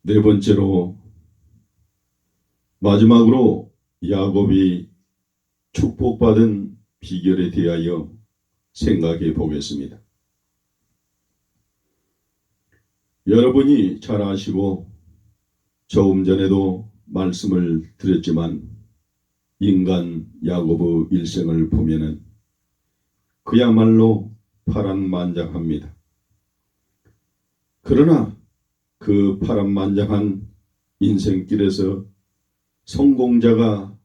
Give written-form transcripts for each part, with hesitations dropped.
네 번째로 마지막으로 야곱이 축복받은 비결에 대하여 생각해 보겠습니다. 여러분이 잘 아시고 조금 전에도 말씀을 드렸지만 인간 야곱의 일생을 보면은 그야말로 파란만장합니다. 그러나 그 파란만장한 인생길에서 성공자가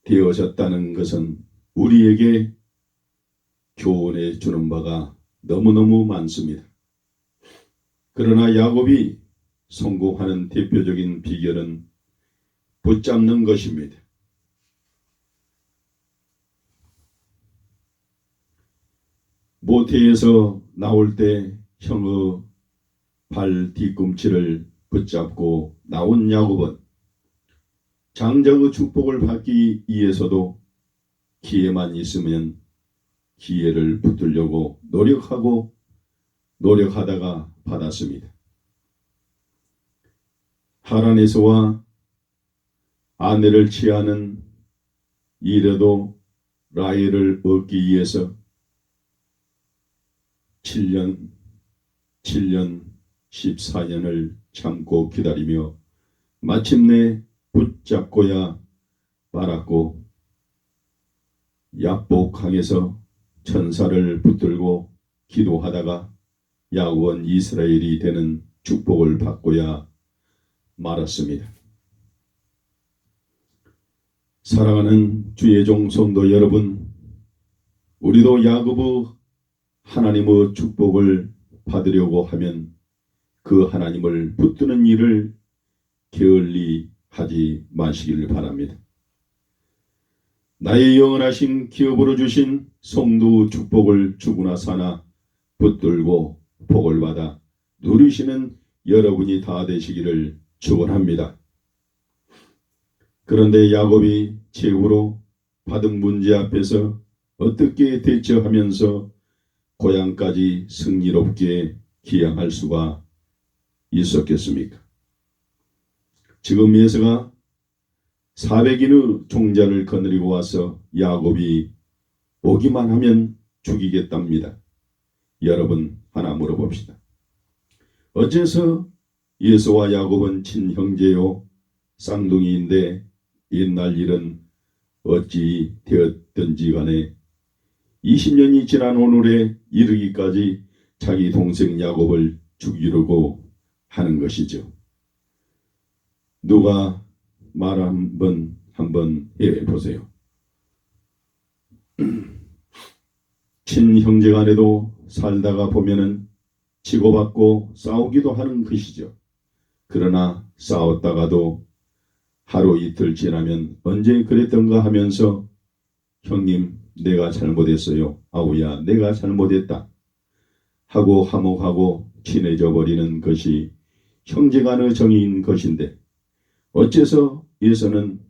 되어졌다는 것은 우리에게 교훈해 주는 바가 너무너무 많습니다. 그러나 야곱이 성공하는 대표적인 비결은 붙잡는 것입니다. 모태에서 나올 때 형의 발 뒤꿈치를 붙잡고 나온 야곱은 장자의 축복을 받기 위해서도 기회만 있으면 기회를 붙들려고 노력하다가 받았습니다. 하란에서와 아내를 취하는 일에도 라헬을 얻기 위해서 7년 14년을 참고 기다리며 마침내 붙잡고야 말았고 야복강에서 천사를 붙들고 기도하다가 야곱은 이스라엘이 되는 축복을 받고야 말았습니다. 사랑하는 주의 종성도 여러분, 우리도 야곱의 하나님의 축복을 받으려고 하면 그 하나님을 붙드는 일을 게을리 하지 마시길 바랍니다. 나의 영원하신 기업으로 주신 성도의 축복을 주구나 사나 붙들고 복을 받아 누리시는 여러분이 다 되시기를 축원합니다. 그런데 야곱이 최후로 받은 문제 앞에서 어떻게 대처하면서 고향까지 승리롭게 귀향할 수가 있었겠습니까? 지금 예서가 400인의 종자를 거느리고 와서 야곱이 오기만 하면 죽이겠답니다. 여러분 하나 물어봅시다. 어째서 예서와 야곱은 친형제요 쌍둥이인데 옛날 일은 어찌 되었든지 간에 20년이 지난 오늘에 이르기까지 자기 동생 야곱을 죽이려고 하는 것이죠. 누가 말 한번 해보세요. 친형제 간에도 살다가 보면은 치고받고 싸우기도 하는 것이죠. 그러나 싸웠다가도 하루 이틀 지나면 언제 그랬던가 하면서 형님 내가 잘못했어요. 아우야 내가 잘못했다 하고 화목하고 친해져 버리는 것이 형제간의 정의인 것인데 어째서 예서는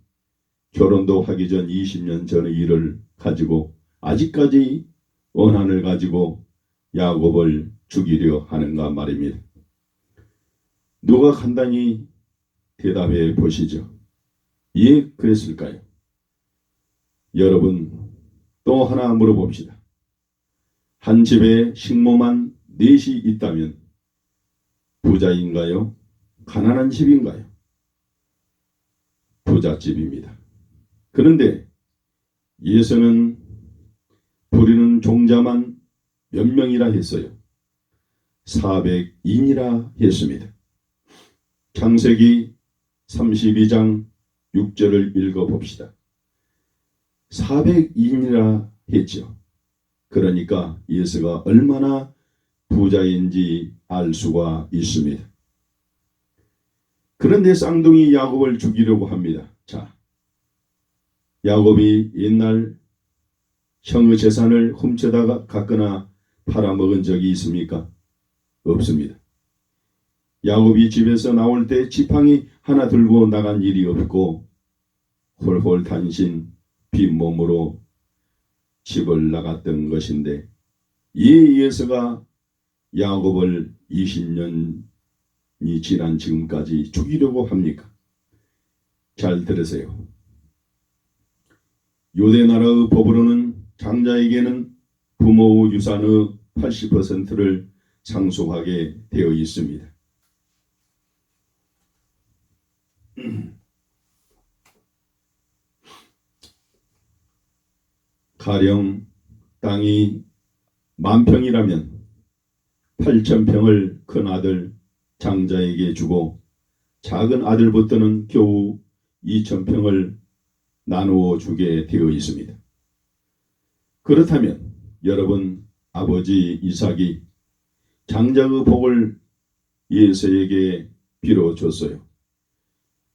결혼도 하기 전 20년 전의 일을 가지고 아직까지 원한을 가지고 야곱을 죽이려 하는가 말입니다. 누가 간단히 대답해 보시죠. 예, 그랬을까요? 여러분 또 하나 물어봅시다. 한 집에 식모만 넷이 있다면 부자인가요? 가난한 집인가요? 부잣집입니다. 그런데 예서는 부리는 종자만 몇 명이라 했어요? 400인이라 했습니다. 창세기 32장 6절을 읽어봅시다. 400인이라 했죠. 그러니까 예서가 얼마나 부자인지 알 수가 있습니다. 그런데 쌍둥이 야곱을 죽이려고 합니다. 자, 야곱이 옛날 형의 재산을 훔쳐다가 갔거나 팔아먹은 적이 있습니까? 없습니다. 야곱이 집에서 나올 때 지팡이 하나 들고 나간 일이 없고 홀홀 단신 빈몸으로 집을 나갔던 것인데 이 예서가 야곱을 20년 지난 지금까지 죽이려고 합니까? 잘 들으세요. 유대 나라의 법으로는 장자에게는 부모 유산의 80%를 상속하게 되어 있습니다. 가령 땅이 10,000평이라면 8,000평을 큰 아들 장자에게 주고 작은 아들부터는 겨우 2,000평을 나누어 주게 되어 있습니다. 그렇다면 여러분 아버지 이삭이 장자의 복을 에서에게 빌어줬어요.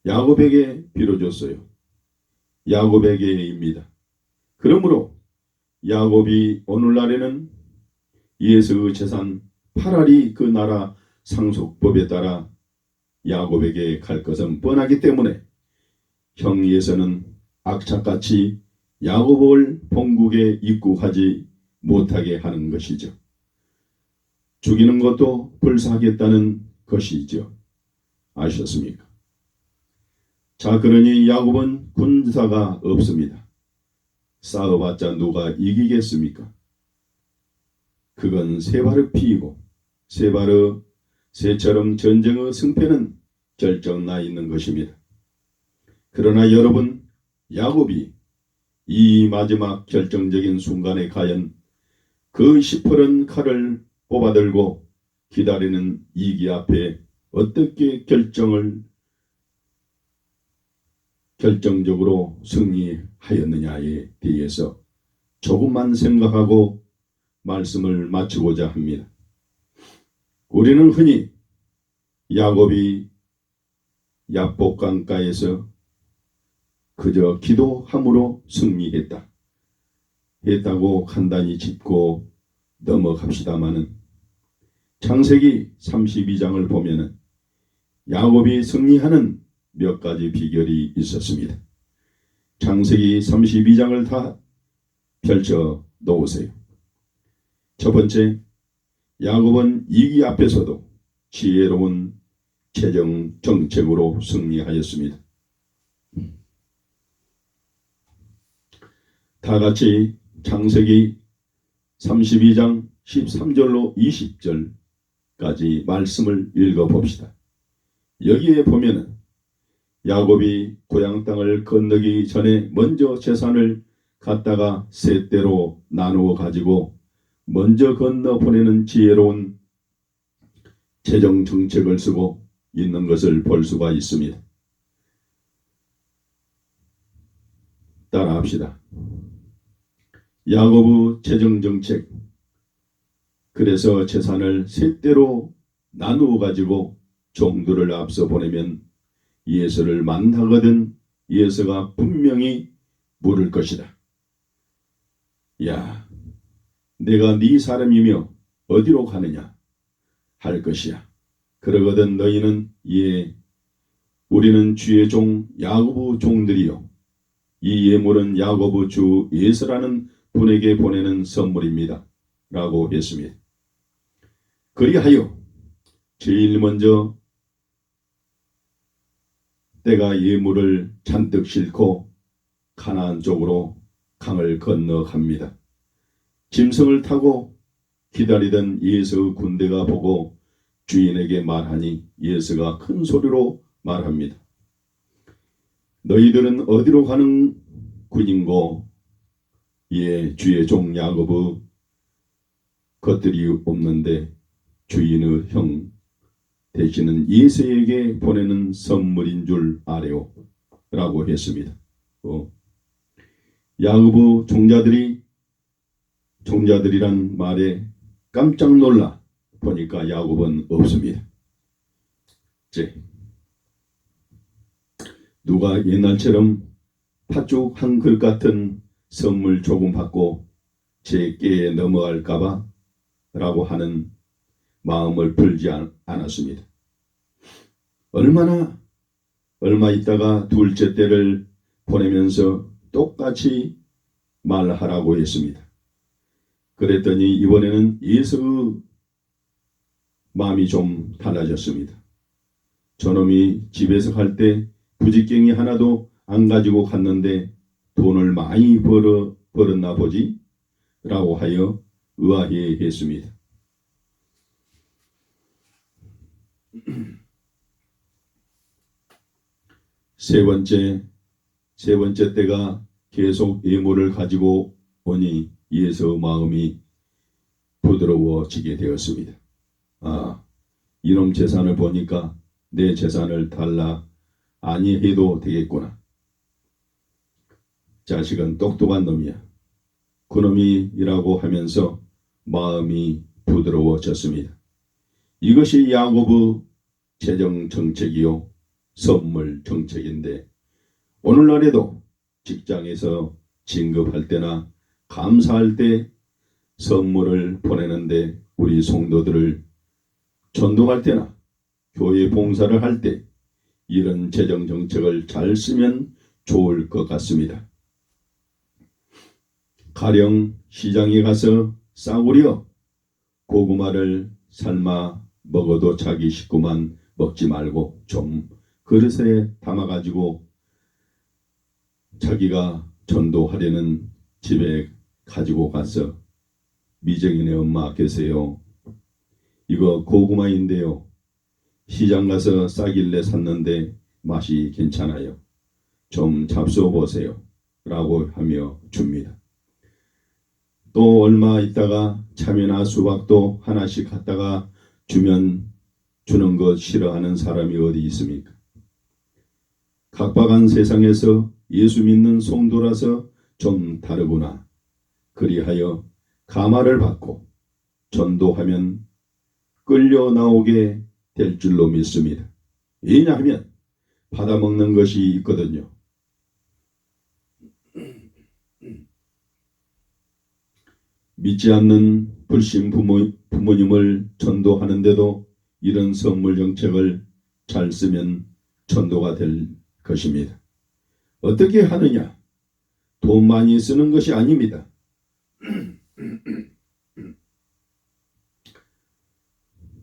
야곱에게 빌어줬어요. 야곱에게입니다. 그러므로 야곱이 오늘날에는 에서의 재산 8알이 그 나라 상속법에 따라 야곱에게 갈 것은 뻔하기 때문에 형 에서는 악착같이 야곱을 본국에 입국하지 못하게 하는 것이죠. 죽이는 것도 불사하겠다는 것이죠. 아셨습니까? 자, 그러니 야곱은 군사가 없습니다. 싸워봤자 누가 이기겠습니까? 그건 세 발의 피이고 새처럼 전쟁의 승패는 결정나 있는 것입니다. 그러나 여러분, 야곱이 이 마지막 결정적인 순간에 과연 그 시퍼런 칼을 뽑아들고 기다리는 이기 앞에 어떻게 결정적으로 승리하였느냐에 대해서 조금만 생각하고 말씀을 마치고자 합니다. 우리는 흔히 야곱이 야복강가에서 그저 기도함으로 했다고 간단히 짚고 넘어갑시다마는 창세기 32장을 보면은 야곱이 승리하는 몇 가지 비결이 있었습니다. 창세기 32장을 다 펼쳐 놓으세요. 첫 번째, 야곱은 이기 앞에서도 지혜로운 재정 정책으로 승리하였습니다. 다 같이 창세기 32장 13절로 20절까지 말씀을 읽어봅시다. 여기에 보면은 야곱이 고향 땅을 건너기 전에 먼저 재산을 갖다가 세 대로 나누어 가지고 먼저 건너 보내는 지혜로운 재정 정책을 쓰고 있는 것을 볼 수가 있습니다. 따라합시다. 야곱의 재정 정책, 그래서 재산을 세 대로 나누어 가지고 종들을 앞서 보내면 예서를 만나거든 예서가 분명히 물을 것이다. 야, 내가 네 사람이며 어디로 가느냐 할 것이야. 그러거든 너희는 예, 우리는 주의 종 야곱의 종들이요, 이 예물은 야곱의 주 예서라는 분에게 보내는 선물입니다 라고 했습니다. 그리하여 제일 먼저 때가 예물을 잔뜩 싣고 가나안 쪽으로 강을 건너갑니다. 짐승을 타고 기다리던 예서의 군대가 보고 주인에게 말하니 예서가 큰 소리로 말합니다. 너희들은 어디로 가는 군인고? 예, 주의 종 야곱의 것들이 없는데 주인의 형 되시는 예서에게 보내는 선물인 줄 아래요 라고 했습니다. 야곱의 종자들이란 말에 깜짝 놀라 보니까 야곱은 없습니다. 누가 옛날처럼 팥죽 한 그릇 같은 선물 조금 받고 제 꾀에 넘어갈까봐 라고 하는 마음을 풀지 않았습니다. 얼마 있다가 둘째 때를 보내면서 똑같이 말하라고 했습니다. 그랬더니 이번에는 예서의 마음이 좀 달라졌습니다. 저놈이 집에서 갈 때 부직갱이 하나도 안 가지고 갔는데 돈을 많이 벌었나 보지? 라고 하여 의아해 했습니다. 세 번째 때가 계속 예물을 가지고 오니 이에서 마음이 부드러워지게 되었습니다. 이놈 재산을 보니까 내 재산을 달라 아니해도 되겠구나. 자식은 똑똑한 놈이야. 그놈이라고 하면서 마음이 부드러워졌습니다. 이것이 야고보의 재정 정책이요 선물 정책인데 오늘날에도 직장에서 진급할 때나 감사할 때 선물을 보내는데 우리 성도들을 전도할 때나 교회 봉사를 할 때 이런 재정 정책을 잘 쓰면 좋을 것 같습니다. 가령 시장에 가서 싸구려 고구마를 삶아 먹어도 자기 식구만 먹지 말고 좀 그릇에 담아가지고 자기가 전도하려는 집에 가지고 가서 미정이네 엄마 계세요. 이거 고구마인데요. 시장 가서 싸길래 샀는데 맛이 괜찮아요. 좀 잡숴 보세요. 라고 하며 줍니다. 또 얼마 있다가 참외나 수박도 하나씩 갖다가 주면 주는 것 싫어하는 사람이 어디 있습니까? 각박한 세상에서 예수 믿는 성도라서 좀 다르구나. 그리하여 감화를 받고 전도하면 끌려 나오게 될 줄로 믿습니다. 왜냐하면 받아먹는 것이 있거든요. 믿지 않는 불신 부모님을 전도하는데도 이런 선물 정책을 잘 쓰면 전도가 될 것입니다. 어떻게 하느냐? 돈 많이 쓰는 것이 아닙니다.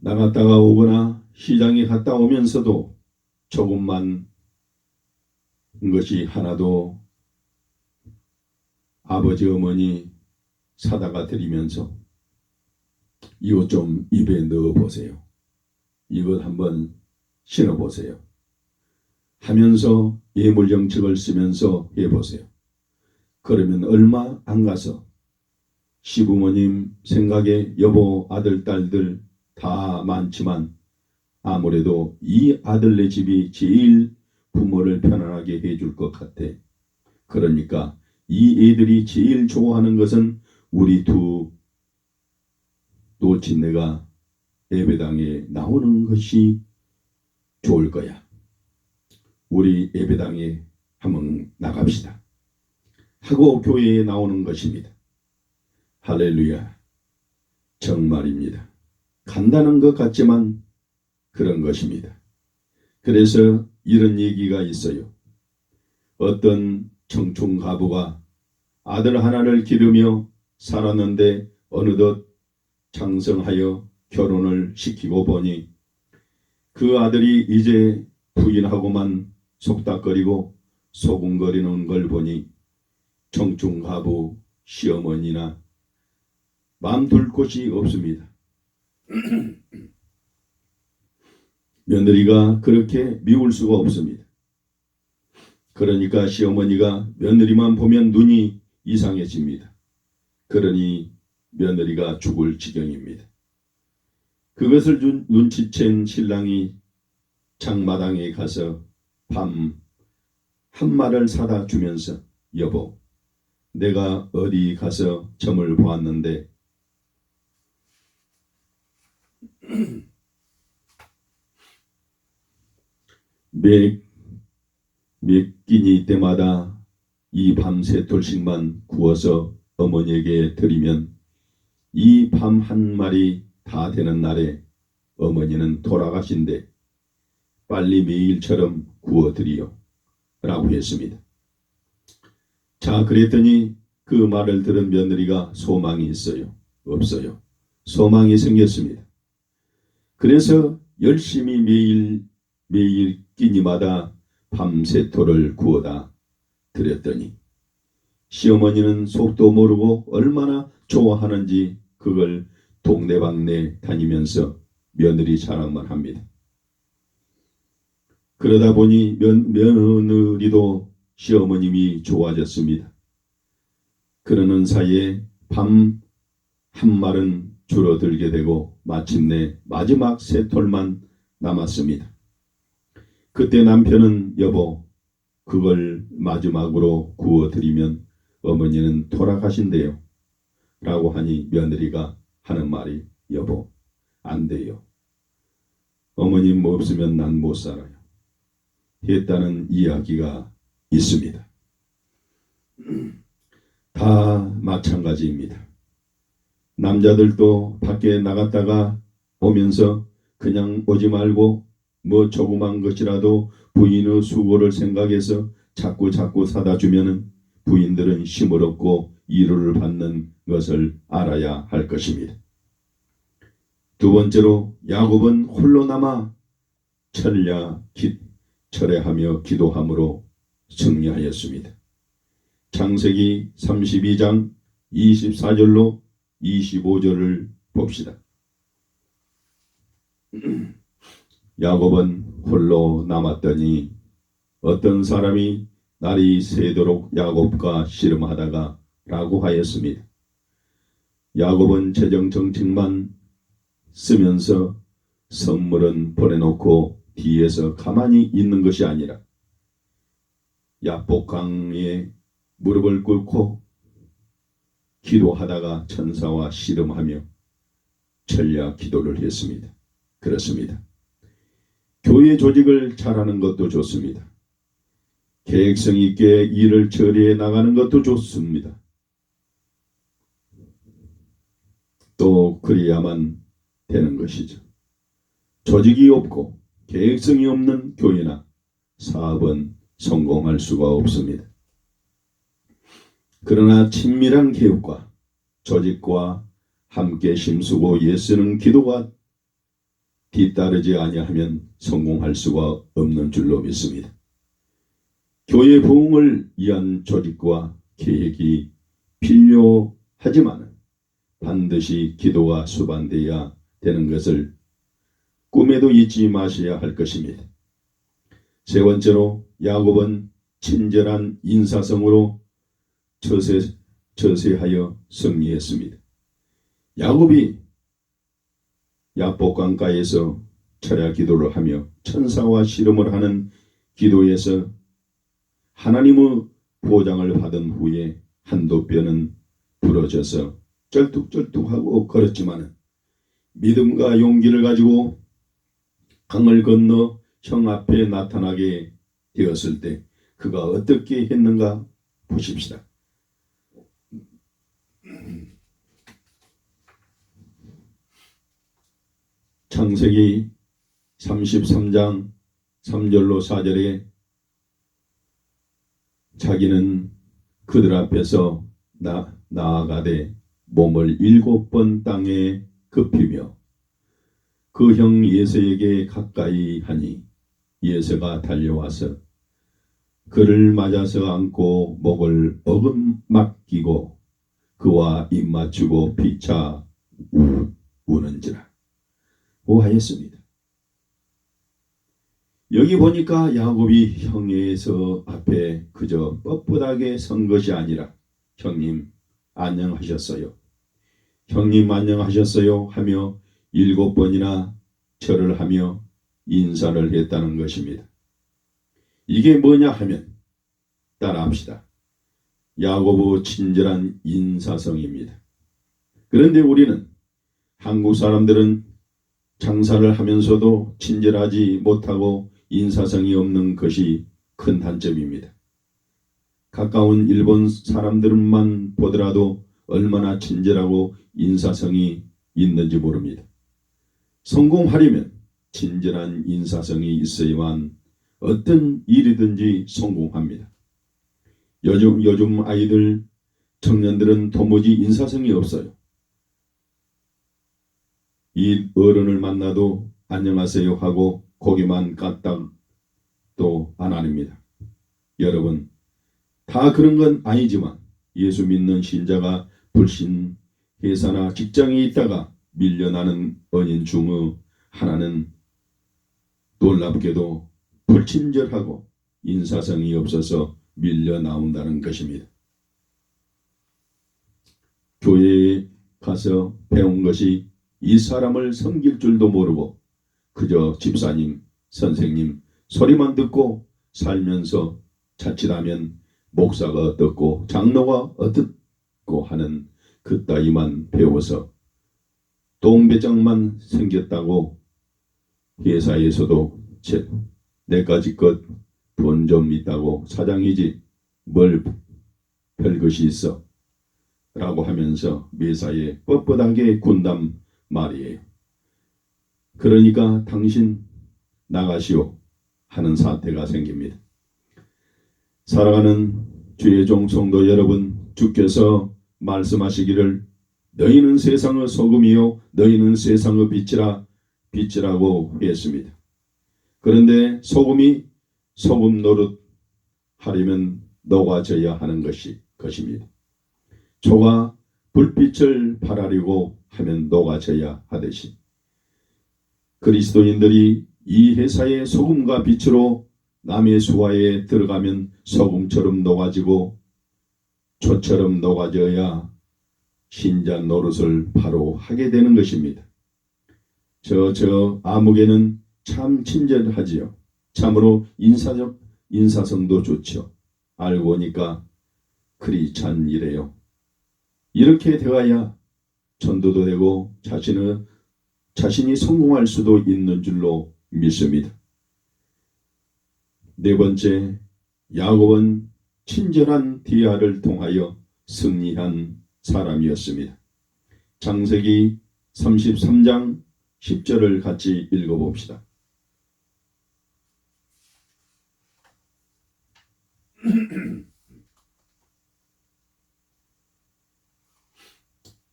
나갔다가 오거나 시장에 갔다 오면서도 조금만 것이 하나도 아버지 어머니 사다가 드리면서 이것 좀 입에 넣어 보세요. 이것 한번 신어 보세요. 하면서 예물 정책을 쓰면서 해보세요. 그러면 얼마 안 가서 시부모님 생각에 여보 아들 딸들 다 많지만 아무래도 이 아들네 집이 제일 부모를 편안하게 해줄 것 같아. 그러니까 이 애들이 제일 좋아하는 것은 우리 두 노친네가 예배당에 나오는 것이 좋을 거야. 우리 예배당에 한번 나갑시다. 하고 교회에 나오는 것입니다. 할렐루야. 정말입니다. 간단한 것 같지만 그런 것입니다. 그래서 이런 얘기가 있어요. 어떤 청춘 가부가 아들 하나를 기르며 살았는데 어느덧 장성하여 결혼을 시키고 보니 그 아들이 이제 부인하고만 속닥거리고 소곤거리는 걸 보니 청춘 가부 시어머니나 마음 둘 곳이 없습니다. 며느리가 그렇게 미울 수가 없습니다. 그러니까 시어머니가 며느리만 보면 눈이 이상해집니다. 그러니 며느리가 죽을 지경입니다. 그것을 눈치챈 신랑이 장마당에 가서 밤 한 마를 사다 주면서 여보 내가 어디 가서 점을 보았는데 몇 끼니 때마다 이 밤 세 톨씩만 구워서 어머니에게 드리면 이 밤 한 마리 다 되는 날에 어머니는 돌아가신대. 빨리 매일처럼 구워드리요. 라고 했습니다. 자, 그랬더니 그 말을 들은 며느리가 소망이 있어요? 없어요? 소망이 생겼습니다. 그래서 열심히 매일 매일 끼니마다 밤새토를 구워다 드렸더니 시어머니는 속도 모르고 얼마나 좋아하는지 그걸 동네방네 다니면서 며느리 자랑만 합니다. 그러다 보니 며느리도 시어머님이 좋아졌습니다. 그러는 사이에 밤 한 말은 줄어들게 되고 마침내 마지막 세 톨만 남았습니다. 그때 남편은 여보 그걸 마지막으로 구워드리면 어머니는 돌아가신대요 라고 하니 며느리가 하는 말이 여보 안 돼요. 어머님 없으면 난 못 살아요. 했다는 이야기가 있습니다. 다 마찬가지입니다. 남자들도 밖에 나갔다가 오면서 그냥 오지 말고 뭐 조그만 것이라도 부인의 수고를 생각해서 자꾸 사다 주면은 부인들은 힘을 얻고 위로를 받는 것을 알아야 할 것입니다. 두 번째로 야곱은 홀로 남아 철회하며 기도함으로 승리하였습니다. 창세기 32장 24절로 25절을 봅시다. 야곱은 홀로 남았더니 어떤 사람이 날이 새도록 야곱과 씨름하다가 라고 하였습니다. 야곱은 재정정책만 쓰면서 선물은 보내놓고 뒤에서 가만히 있는 것이 아니라 야복강에 무릎을 꿇고 기도하다가 천사와 씨름하며 전략 기도를 했습니다. 그렇습니다. 교회 조직을 잘하는 것도 좋습니다. 계획성 있게 일을 처리해 나가는 것도 좋습니다. 또 그래야만 되는 것이죠. 조직이 없고 계획성이 없는 교회나 사업은 성공할 수가 없습니다. 그러나 친밀한 개혁과 조직과 함께 힘쓰고 애쓰는 기도가 뒤따르지 아니하면 성공할 수가 없는 줄로 믿습니다. 교회 부흥을 위한 조직과 계획이 필요하지만 반드시 기도가 수반되어야 되는 것을 꿈에도 잊지 마셔야 할 것입니다. 세 번째로 야곱은 친절한 인사성으로 처세하여 승리했습니다. 야곱이 야복강가에서 철야 기도를 하며 천사와 씨름을 하는 기도에서 하나님의 보장을 받은 후에 한두 뼈는 부러져서 쩔뚝쩔뚝하고 걸었지만 믿음과 용기를 가지고 강을 건너 형 앞에 나타나게 되었을 때 그가 어떻게 했는가 보십시다. 창세기 33장 3절로 4절에 자기는 그들 앞에서 나아가되 몸을 7번 땅에 굽히며 그 형 예세에게 가까이 하니 예세가 달려와서 그를 맞아서 안고 목을 어금맞기고 그와 입 맞추고 피차 우는지라 하였습니다. 여기 보니까 야곱이 형에서 앞에 그저 뻣뻣하게 선 것이 아니라 형님 안녕하셨어요. 형님 안녕하셨어요 하며 7번이나 절을 하며 인사를 했다는 것입니다. 이게 뭐냐 하면 따라합시다. 야곱의 친절한 인사성입니다. 그런데 우리는 한국 사람들은 장사를 하면서도 친절하지 못하고 인사성이 없는 것이 큰 단점입니다. 가까운 일본 사람들만 보더라도 얼마나 친절하고 인사성이 있는지 모릅니다. 성공하려면 친절한 인사성이 있어야만 어떤 일이든지 성공합니다. 요즘 아이들, 청년들은 도무지 인사성이 없어요. 이 어른을 만나도 안녕하세요 하고 고기만 까딱도 안 합니다. 여러분, 다 그런 건 아니지만 예수 믿는 신자가 불신, 회사나 직장에 있다가 밀려나는 원인 중의 하나는 놀랍게도 불친절하고 인사성이 없어서 밀려 나온다는 것입니다. 교회에 가서 배운 것이 이 사람을 섬길 줄도 모르고 그저 집사님, 선생님 소리만 듣고 살면서 자칫하면 목사가 어떻고 장로가 어떻고 하는 그따위만 배워서 동배짱만 생겼다고 회사에서도 내까지껏 돈 좀 있다고 사장이지 뭘 별것이 있어 라고 하면서 매사에 뻣뻣하게 군단 말이에요. 그러니까 당신 나가시오 하는 사태가 생깁니다. 사랑하는 주의 종 성도 여러분, 주께서 말씀하시기를 너희는 세상의 소금이요 너희는 세상의 빛이라고 했습니다. 그런데 소금이 소금 노릇 하려면 녹아져야 하는 것입니다. 조가 불빛을 발하려고 하면 녹아져야 하듯이 그리스도인들이 이 회사의 소금과 빛으로 남의 수하에 들어가면 소금처럼 녹아지고 초처럼 녹아져야 신자 노릇을 바로 하게 되는 것입니다. 저 아무개는 참 친절하지요. 참으로 인사성도 좋죠. 알고 보니까 그리 찬이래요. 이렇게 되어야 전도도 되고 자신이 성공할 수도 있는 줄로 믿습니다. 네 번째, 야곱은 친절한 디아를 통하여 승리한 사람이었습니다. 창세기 33장 10절을 같이 읽어봅시다.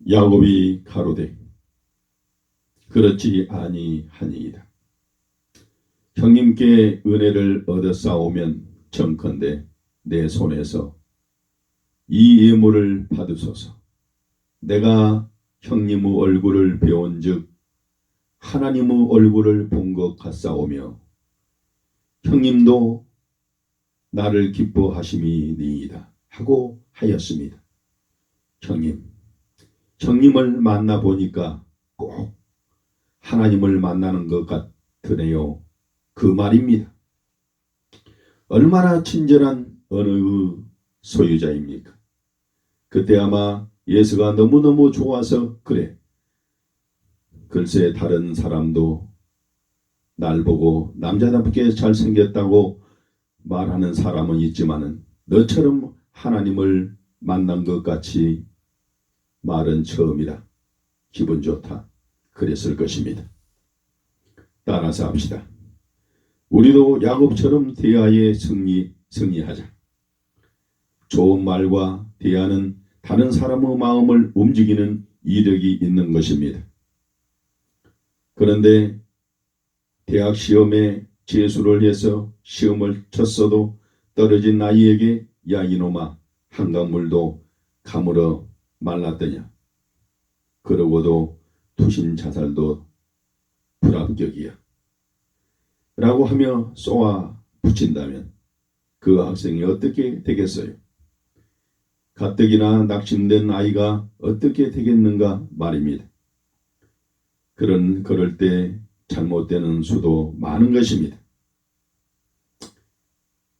야곱이 가로되 그렇지 아니하니이다. 형님께 은혜를 얻어싸오면 정컨대 내 손에서 이 예물을 받으소서. 내가 형님의 얼굴을 배운즉 하나님의 얼굴을 본 것 같사오며 형님도 나를 기뻐하심이니이다 하고 하였습니다. 형님을 만나보니까 꼭 하나님을 만나는 것 같으네요. 그 말입니다. 얼마나 친절한 언어의 소유자입니까? 그때 아마 예수가 너무너무 좋아서 그래. 글쎄 다른 사람도 날 보고 남자답게 잘생겼다고 말하는 사람은 있지만은 너처럼 하나님을 만난 것 같이 말은 처음이다. 기분 좋다. 그랬을 것입니다. 따라서 합시다. 우리도 야곱처럼 대화에 승리하자. 좋은 말과 대화는 다른 사람의 마음을 움직이는 이력이 있는 것입니다. 그런데 대학 시험에 재수를 해서 시험을 쳤어도 떨어진 아이에게 야 이놈아 한강물도 가물어 말랐더냐. 그러고도 투신 자살도 불합격이야. 라고 하며 쏘아 붙인다면 그 학생이 어떻게 되겠어요? 가뜩이나 낙심된 아이가 어떻게 되겠는가 말입니다. 그럴 때 잘못되는 수도 많은 것입니다.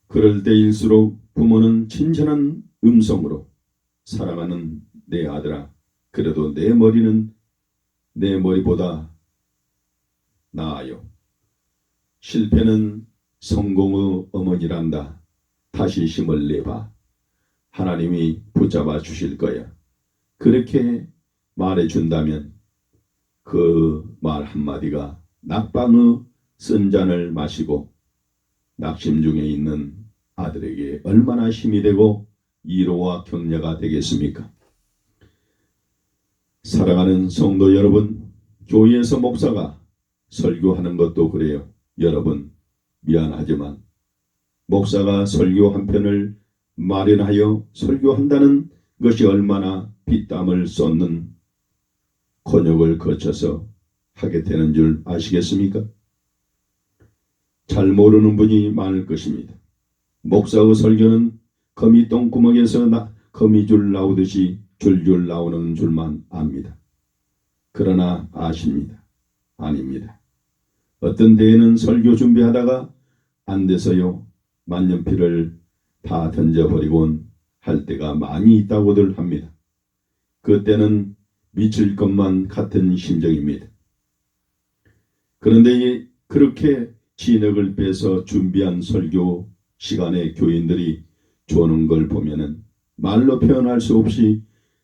그럴 때일수록 부모는 친절한 음성으로 사랑하는 내 아들아, 그래도 내 머리는 내 머리보다 나아요. 실패는 성공의 어머니란다. 다시 힘을 내봐. 하나님이 붙잡아 주실 거야. 그렇게 말해준다면 그 말 한마디가 낙방의 쓴 잔을 마시고 낙심 중에 있는 아들에게 얼마나 힘이 되고 위로와 격려가 되겠습니까? 사랑하는 성도 여러분, 교회에서 목사가 설교하는 것도 그래요. 여러분, 미안하지만 목사가 설교 한 편을 마련하여 설교한다는 것이 얼마나 피땀을 쏟는 곤욕을 거쳐서 하게 되는 줄 아시겠습니까? 잘 모르는 분이 많을 것입니다. 목사의 설교는 거미 똥구멍에서 거미줄 나오듯이 줄줄 나오는 줄만 압니다. 그러나 아십니다. 아닙니다. 어떤 때에는 설교 준비하다가 안 돼서요, 만년필을 다 던져버리곤 할 때가 많이 있다고들 합니다. 그때는 미칠 것만 같은 심정입니다. 그런데 그렇게 진흙을 빼서 준비한 설교 시간에 교인들이 조는 걸 보면은 말로 표현할 수 없이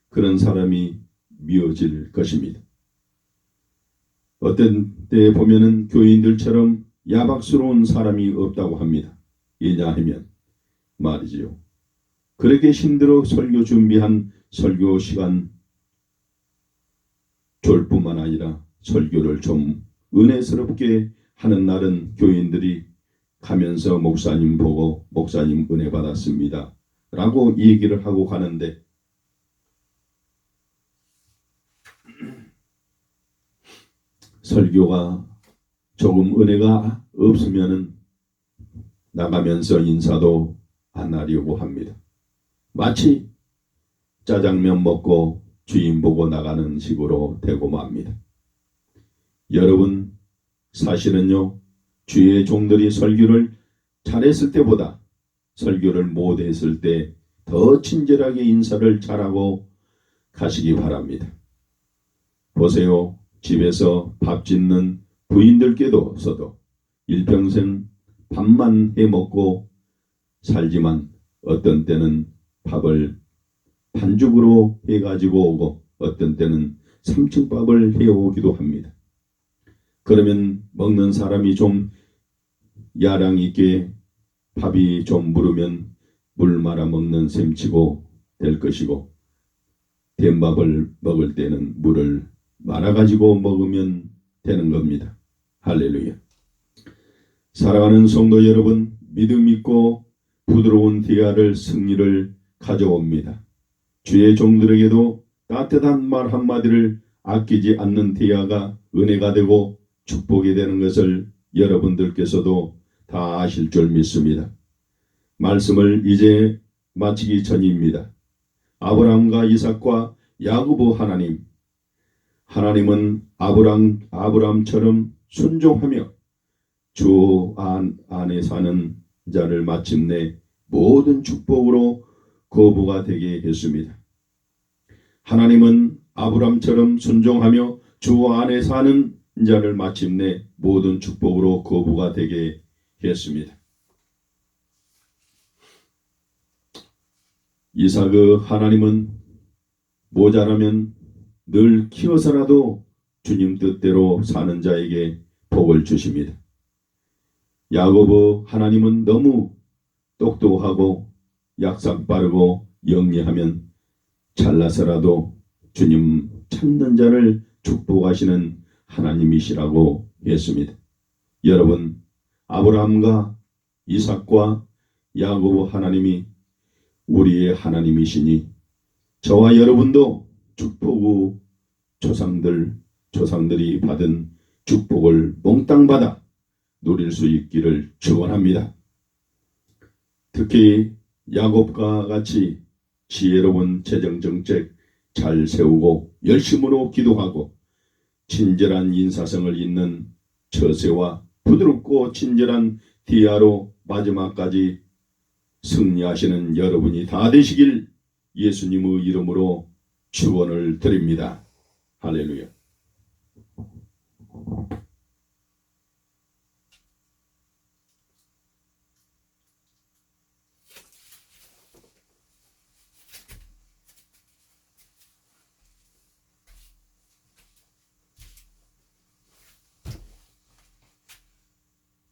그런 사람이 미워질 것입니다. 어떤 때에 보면은 교인들처럼 야박스러운 사람이 없다고 합니다. 왜냐하면 말이지요, 그렇게 힘들어 설교 준비한 설교 시간 졸 뿐만 아니라 설교를 좀 은혜스럽게 하는 날은 교인들이 가면서 목사님 보고 목사님 은혜 받았습니다 라고 얘기를 하고 가는데, 설교가 조금 은혜가 없으면은 나가면서 인사도 안 하려고 합니다. 마치 짜장면 먹고 주인 보고 나가는 식으로 되고 맙니다. 여러분, 사실은요, 주의 종들이 설교를 잘했을 때보다 설교를 못했을 때 더 친절하게 인사를 잘하고 가시기 바랍니다. 보세요. 집에서 밥 짓는 부인들께서도 일평생 밥만 해먹고 살지만 어떤 때는 밥을 반죽으로 해가지고 오고 어떤 때는 3층 밥을 해오기도 합니다. 그러면 먹는 사람이 좀 야량 있게 밥이 좀 무르면 물 말아 먹는 셈치고 될 것이고, 된 밥을 먹을 때는 물을 말아가지고 먹으면 되는 겁니다. 할렐루야. 사랑하는 성도 여러분, 믿음 있고 부드러운 대화를 승리를 가져옵니다. 주의 종들에게도 따뜻한 말 한마디를 아끼지 않는 대화가 은혜가 되고 축복이 되는 것을 여러분들께서도 다 아실 줄 믿습니다. 말씀을 이제 마치기 전입니다. 아브라함과 이삭과 야고보 하나님은 아브라함처럼 순종하며 주 안에 사는 자를 마침내 모든 축복으로 거부가 되게 했습니다. 하나님은 아브라함처럼 순종하며 주 안에 사는 자를 마침내 모든 축복으로 거부가 되게 했습니다. 이삭의 하나님은 모자라면 늘 키워서라도 주님 뜻대로 사는 자에게 복을 주십니다. 야고보 하나님은 너무 똑똑하고 약삭 빠르고 영리하면 잘나서라도 주님 찾는 자를 축복하시는 하나님이시라고 했습니다. 여러분, 아브라함과 이삭과 야고보 하나님이 우리의 하나님이시니 저와 여러분도 축복 후 조상들이 받은 축복을 몽땅 받아 누릴 수 있기를 축원합니다. 특히 야곱과 같이 지혜로운 재정정책 잘 세우고 열심으로 기도하고 친절한 인사성을 잇는 처세와 부드럽고 친절한 디아로 마지막까지 승리하시는 여러분이 다 되시길 예수님의 이름으로 축원을 드립니다. 할렐루야.